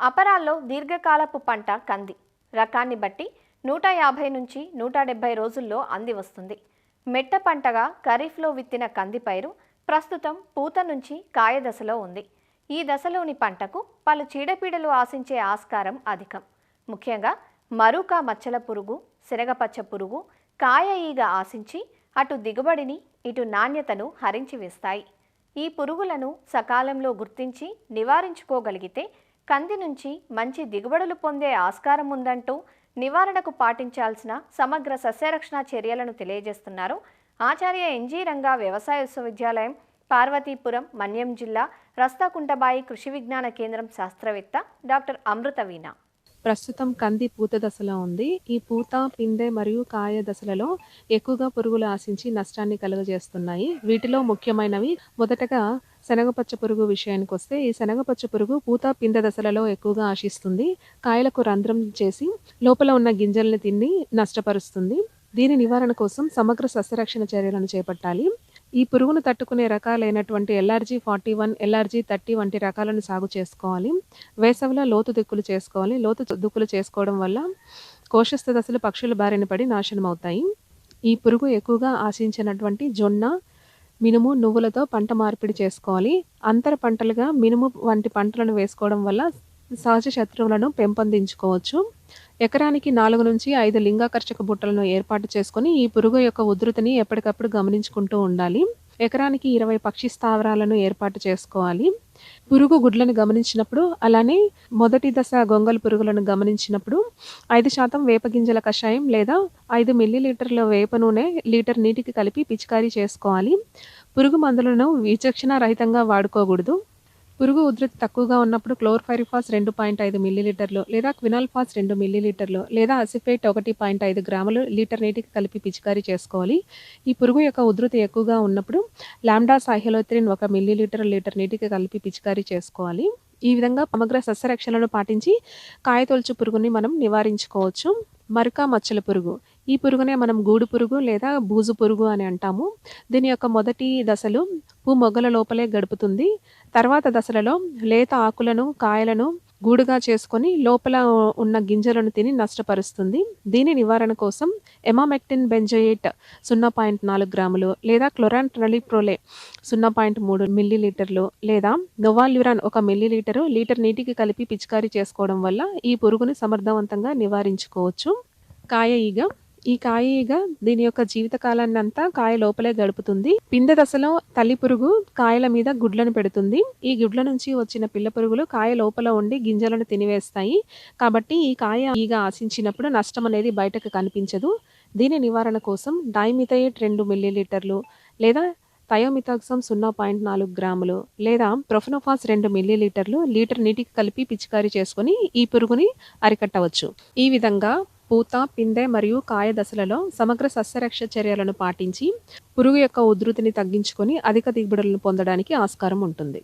అపరాల్లో దీర్ఘకాలపు పంట కంది రకాన్ని బట్టి 150 నుంచి 170 రోజుల్లో అంది వస్తుంది. మెట్ట పంటగా ఖరీఫ్లో విత్తిన కంది పైరు ప్రస్తుతం పూత నుంచి కాయ దశలో ఉంది. ఈ దశలోని పంటకు పలు చీడపీడలు ఆశించే ఆస్కారం అధికం. ముఖ్యంగా మరూకా మచ్చల పురుగు, శనగపచ్చ పురుగు, కాయ ఈగ ఆశించి అటు దిగుబడిని ఇటు నాణ్యతను హరించి వేస్తాయి. ఈ పురుగులను సకాలంలో గుర్తించి నివారించుకోగలిగితే కంది నుంచి మంచి దిగుబడులు పొందే ఆస్కారం ఉందంటూ నివారణకు పాటించాల్సిన సమగ్ర సస్యరక్షణ చర్యలను తెలియజేస్తున్నారు ఆచార్య ఎన్జీ రంగా వ్యవసాయ విశ్వవిద్యాలయం, పార్వతీపురం, మన్యం జిల్లా రస్తాకుంటబాయి కృషి విజ్ఞాన కేంద్రం శాస్త్రవేత్త డాక్టర్ అమృత వీణ. ప్రస్తుతం కంది పూత దశలో ఉంది. ఈ పూత, పిందె మరియు కాయ దశలలో ఎక్కువగా పురుగులు ఆశించి నష్టాన్ని కలుగజేస్తున్నాయి. వీటిలో ముఖ్యమైనవి మొదటగా శనగపచ్చ పురుగు విషయానికి వస్తే, ఈ శనగపచ్చ పురుగు పూత, పిందె దశలలో ఎక్కువగా ఆశిస్తుంది. కాయలకు రంధ్రం చేసి లోపల ఉన్న గింజల్ని తిని నష్టపరుస్తుంది. దీని నివారణ కోసం సమగ్ర సస్యరక్షణ చర్యలను చేపట్టాలి. ఈ పురుగును తట్టుకునే రకాలైనటువంటి LRG-41, LRG-30 వంటి రకాలను సాగు చేసుకోవాలి. వేసవిలో లోతు దిక్కులు చేసుకోవాలి. లోతు దిక్కులు చేసుకోవడం వల్ల కోశస్థ దశలు పక్షుల బారిన పడి నాశనం అవుతాయి. ఈ పురుగు ఎక్కువగా ఆశించినటువంటి జొన్న, మినుము, నువ్వులతో పంట మార్పిడి చేసుకోవాలి. అంతర పంటలుగా మినుము వంటి పంటలను వేసుకోవడం వల్ల సహజ శత్రువులను పెంపొందించుకోవచ్చు. ఎకరానికి 4 నుంచి 5 లింగాకర్షక బుట్టలను ఏర్పాటు చేసుకొని ఈ పురుగు యొక్క ఉధృతిని ఎప్పటికప్పుడు గమనించుకుంటూ ఉండాలి. ఎకరానికి 20 పక్షి స్థావరాలను ఏర్పాటు చేసుకోవాలి. పురుగు గుడ్లను గమనించినప్పుడు, అలానే మొదటి దశ గొంగళి పురుగులను గమనించినప్పుడు 5% వేపగింజల కషాయం లేదా 5 మిల్లీలీటర్ల వేప నూనె లీటర్ నీటికి కలిపి పిచికారీ చేసుకోవాలి. పురుగు మందులను విచక్షణ రహితంగా వాడుకోకూడదు. పురుగు ఉధృతి తక్కువగా ఉన్నప్పుడు క్లోర్పైరిఫాస్ 2.5 మిల్లీలీటర్లు లేదా క్వినాల్ఫాస్ 2 మిల్లీలీటర్లు లేదా అసిఫేట్ 1.5 గ్రాములు లీటర్ నీటికి కలిపి పిచికారీ చేసుకోవాలి. ఈ పురుగు యొక్క ఉధృతి ఎక్కువగా ఉన్నప్పుడు లాంబ్డా సాహెలోత్రిన్ 1 మిల్లీలీటర్ లీటర్ నీటికి కలిపి పిచికారీ చేసుకోవాలి. ఈ విధంగా సమగ్ర సస్యరక్షణను పాటించి కాయతొలుచు పురుగుని మనం నివారించుకోవచ్చు. మరకా మచ్చల పురుగు, ఈ పురుగునే మనం గూడు పురుగు లేదా బూజు పురుగు అని అంటాము. దీని యొక్క మొదటి దశలు మొగ్గల లోపలే గడుపుతుంది. తర్వాత దశలలో లేత ఆకులను, కాయలను గూడుగా చేసుకొని లోపల ఉన్న గింజలను తిని నష్టపరుస్తుంది. దీని నివారణ కోసం ఎమామెక్టిన్ బెంజోయేట్ 0.4 గ్రాములు లేదా క్లోరాంట్రలిప్రోలే 0.3 మిల్లీలీటర్లు లేదా నోవాల్యురాన్ 1 మిల్లీలీటరు లీటర్ నీటికి కలిపి పిచికారీ చేసుకోవడం వల్ల ఈ పురుగుని సమర్థవంతంగా నివారించుకోవచ్చు. కాయ ఈగ, ఈ కాయ ఈగ దీని యొక్క జీవిత కాలాన్ని అంతా కాయ లోపలే గడుపుతుంది. పిందె దశలో తల్లి పురుగు కాయల మీద గుడ్లను పెడుతుంది. ఈ గుడ్ల నుంచి వచ్చిన పిల్ల పురుగులు కాయ లోపల ఉండి గింజలను తినివేస్తాయి. కాబట్టి ఈ కాయ ఈగ ఆశించినప్పుడు నష్టం అనేది బయటకు కనిపించదు. దీని నివారణ కోసం డైమిథయేట్ 2 మిల్లీలీటర్లు లేదా థయోమిథాక్సమ్ 0.4 గ్రాములు లేదా ప్రొఫెనోఫాస్ 2 మిల్లీలీటర్లు లీటర్ నీటికి కలిపి పిచికారీ చేసుకొని ఈ పురుగుని అరికట్టవచ్చు. ఈ విధంగా పూత, పిందె మరియు కాయ దశలలో సమగ్ర సస్యరక్షణ చర్యలను పాటించి పురుగు యొక్క ఉధృతిని తగ్గించుకొని అధిక దిగుబడులను పొందడానికి ఆస్కారం ఉంటుంది.